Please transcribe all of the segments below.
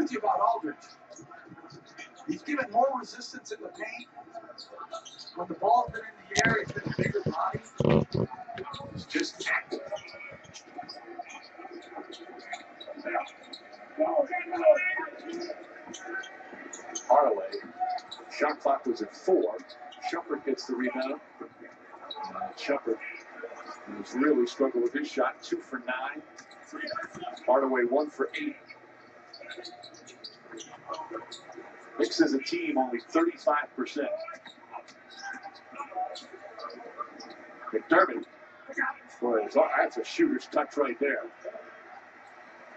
with you about Aldridge. He's given more resistance in the paint. When the ball's been in the air, he's been a bigger body. He's just active. Hardaway. Shot clock was at 4. Shumpert gets the rebound. Shumpert has really struggled with his shot. 2 for 9. Hardaway 1 for 8. Knicks as a team only 35%. McDermott. Boy, that's a shooter's touch right there.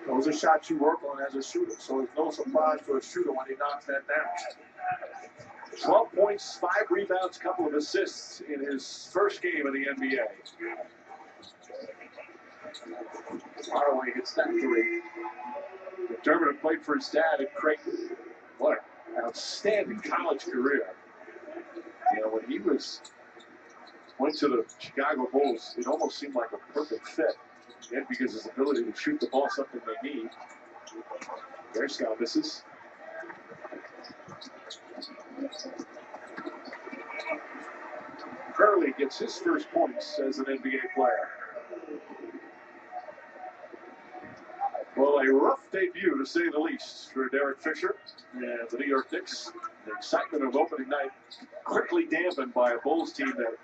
Those are shots you work on as a shooter, so it's no surprise to a shooter when he knocks that down. 12 points, 5 rebounds, couple of assists in his first game of the NBA. Hardaway hits that 3. McDermott played for his dad at Creighton. What an outstanding college career. You know, when he went to the Chicago Bulls, it almost seemed like a perfect fit. And because his ability to shoot the ball is something they need. There's Scott misses. Curley gets his first points as an NBA player. Well, a rough debut to say the least for Derek Fisher and the New York Knicks. The excitement of opening night quickly dampened by a Bulls team that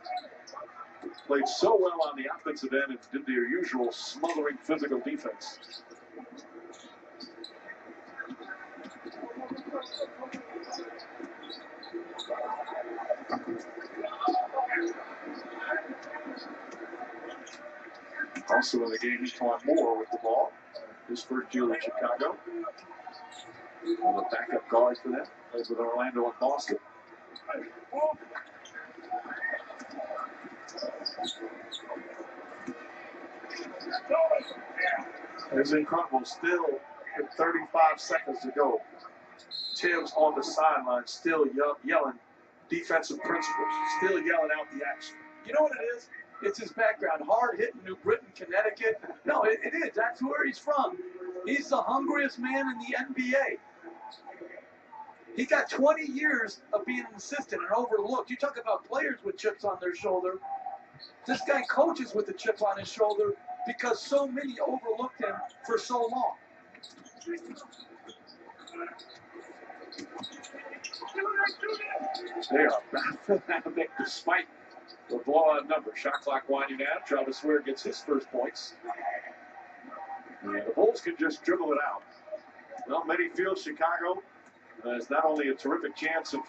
played so well on the offensive end and did their usual smothering physical defense. Also in the game, Equan Moore with the ball. His first year in Chicago. The backup guard for them. Plays with Orlando and Boston. It's incredible. Still, with 35 seconds to go, Tibbs on the sideline still yelling defensive principles, still yelling out the action. You know what it is? It's his background. Hard hitting New Britain, Connecticut. No, it is. That's where he's from. He's the hungriest man in the NBA. He got 20 years of being an assistant and overlooked. You talk about players with chips on their shoulder. This guy coaches with a chip on his shoulder because so many overlooked him for so long. They are back despite the blowout number. Shot clock winding down. Travis Ware gets his first points. And the Bulls can just dribble it out. Well, many feel Chicago has not only a terrific chance of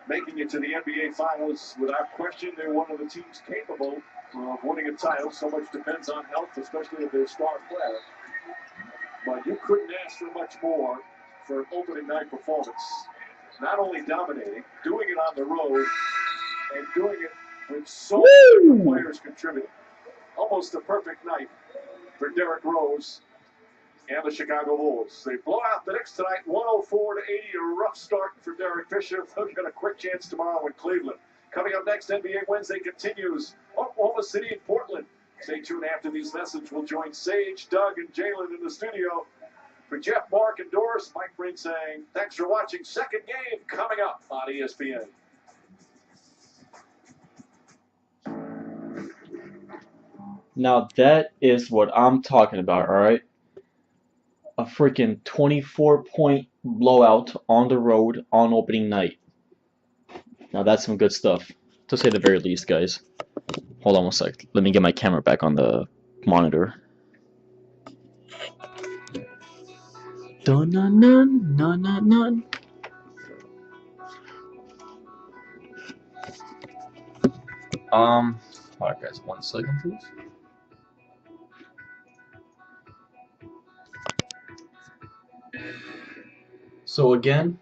making it to the NBA Finals, without question, they're one of the teams capable of winning a title. So much depends on health, especially of their star player. But you couldn't ask for much more for an opening night performance. Not only dominating, doing it on the road, and doing it with so many different players contributing. Almost a perfect night for Derrick Rose and the Chicago Bulls. They blow out the Knicks tonight, 104-80, a rough start for Derek Fisher. They'll get a quick chance tomorrow in Cleveland. Coming up next, NBA Wednesday continues. Oklahoma City and Portland. Stay tuned after these messages. We'll join Sage, Doug, and Jalen in the studio. For Jeff, Mark, and Doris, Mike Breen saying, thanks for watching. Second game coming up on ESPN. Now that is what I'm talking about, alright? A freaking 24-point blowout on the road on opening night. Now that's some good stuff, to say the very least, guys. Hold on one sec. Let me get my camera back on the monitor. Dun-dun-dun-dun-dun-dun. Alright guys, 1 second please. So again,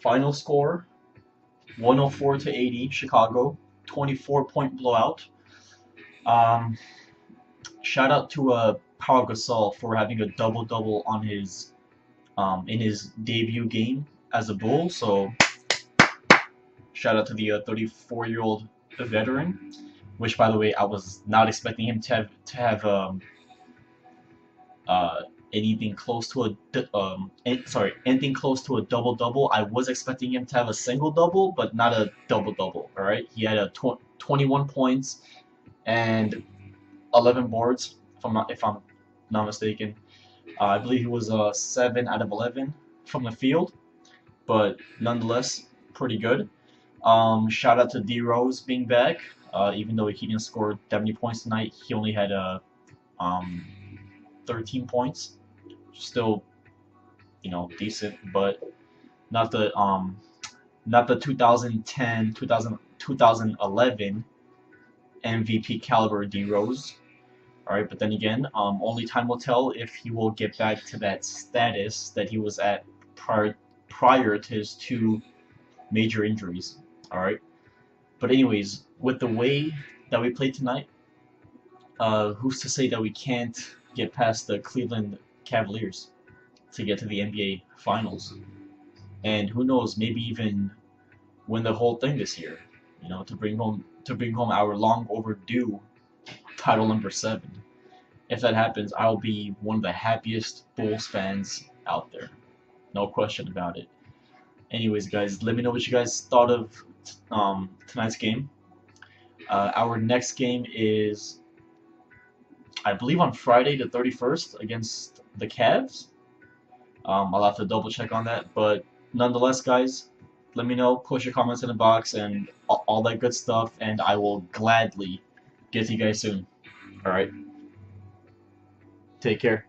final score 104-80, Chicago, 24-point blowout. Shout out to Pau Gasol for having a double-double on his in his debut game as a Bull. So shout out to the 34-year-old veteran, which by the way I was not expecting him to have anything close to anything close to a double double. I was expecting him to have a single double, but not a double double. All right, he had a 21 points and 11 boards, if I'm not mistaken. I believe he was 7 out of 11 from the field, but nonetheless pretty good. Shout out to D Rose being back. Even though he didn't score that many points tonight, he only had 13 points. Still, decent, but not the 2010, 2011 MVP caliber D Rose. All right, but then again, only time will tell if he will get back to that status that he was at prior to his 2 major injuries. All right, but anyways, with the way that we played tonight, who's to say that we can't get past the Cleveland Cavaliers to get to the NBA Finals, and who knows, maybe even win the whole thing this year. To bring home our long overdue title number 7. If that happens, I'll be one of the happiest Bulls fans out there. No question about it. Anyways, guys, let me know what you guys thought of tonight's game. Our next game is, I believe, on Friday the 31st against the Cavs. I'll have to double check on that, but nonetheless, guys, let me know. Post your comments in the box and all that good stuff, and I will gladly get to you guys soon. All right. Take care.